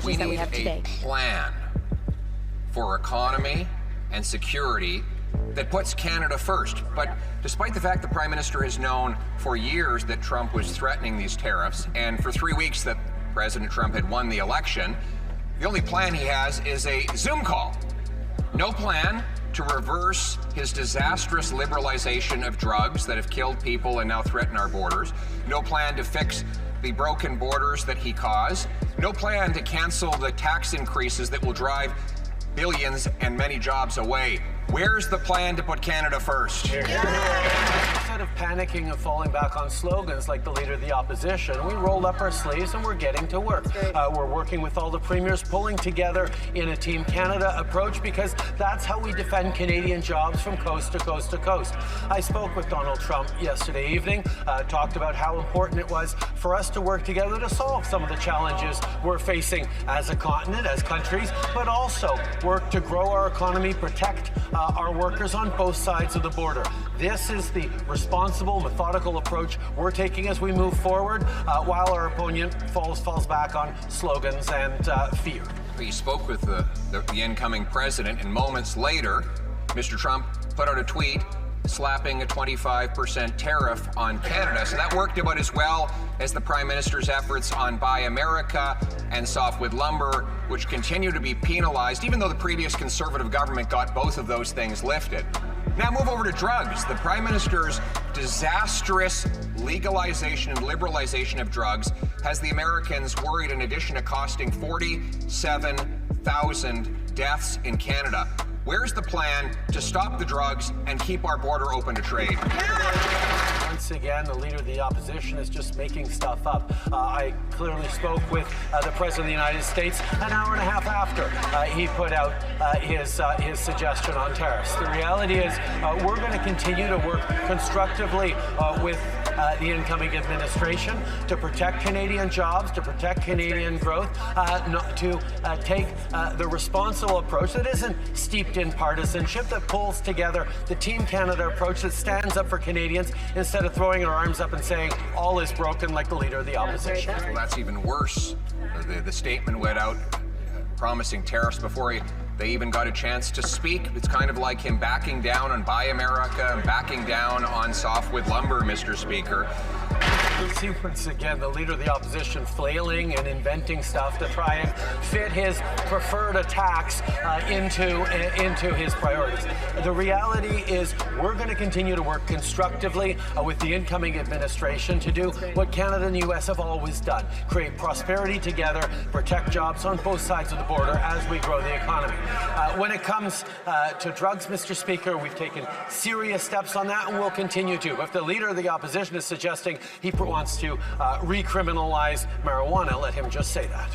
We that we need have today. a plan for economy and security that puts Canada first. But despite the fact the Prime Minister has known for years that Trump was threatening these tariffs, and for 3 weeks that President Trump had won the election, the only plan he has is a Zoom call. No plan to reverse his disastrous liberalization of drugs that have killed people and now threaten our borders. No plan to fix the broken borders that he caused. No plan to cancel the tax increases that will drive billions and many jobs away. Where's the plan to put Canada first? Instead of panicking and falling back on slogans like the Leader of the Opposition, we rolled up our sleeves and we're getting to work. We're working with all the premiers, pulling together in a Team Canada approach, because that's how we defend Canadian jobs from coast to coast to coast. I spoke with Donald Trump yesterday evening, talked about how important it was for us to work together to solve some of the challenges we're facing as a continent, as countries, but also work to grow our economy, protect our workers on both sides of the border. This is the responsible, methodical approach we're taking as we move forward, while our opponent falls back on slogans and fear. He spoke with the incoming president, and moments later, Mr. Trump put out a tweet slapping a 25% tariff on Canada. So that worked about as well as the Prime Minister's efforts on Buy America and softwood lumber, which continue to be penalized, even though the previous Conservative government got both of those things lifted. Now move over to drugs. The Prime Minister's disastrous legalization and liberalization of drugs has the Americans worried, in addition to costing 47,000 deaths in Canada. Where's the plan to stop the drugs and keep our border open to trade? Once again, the Leader of the Opposition is just making stuff up. I clearly spoke with the President of the United States an hour and a half after he put out his suggestion on tariffs. The reality is we're going to continue to work constructively with the incoming administration to protect Canadian jobs, to protect Canadian growth, to take the responsible approach that isn't steeped in partisanship, that pulls together the Team Canada approach that stands up for Canadians instead of throwing our arms up and saying all is broken like the Leader of the Opposition. Well, that's even worse. The statement went out promising tariffs before they even got a chance to speak. It's kind of like him backing down on Buy America and backing down on softwood lumber, Mr. Speaker. You see, once again, the Leader of the Opposition flailing and inventing stuff to try and fit his preferred attacks into his priorities. The reality is we're going to continue to work constructively with the incoming administration to do what Canada and the U.S. have always done: create prosperity together, protect jobs on both sides of the border as we grow the economy. When it comes to drugs, Mr. Speaker, we've taken serious steps on that, and we'll continue to. If the Leader of the Opposition is suggesting he wants to recriminalize marijuana, let him just say that.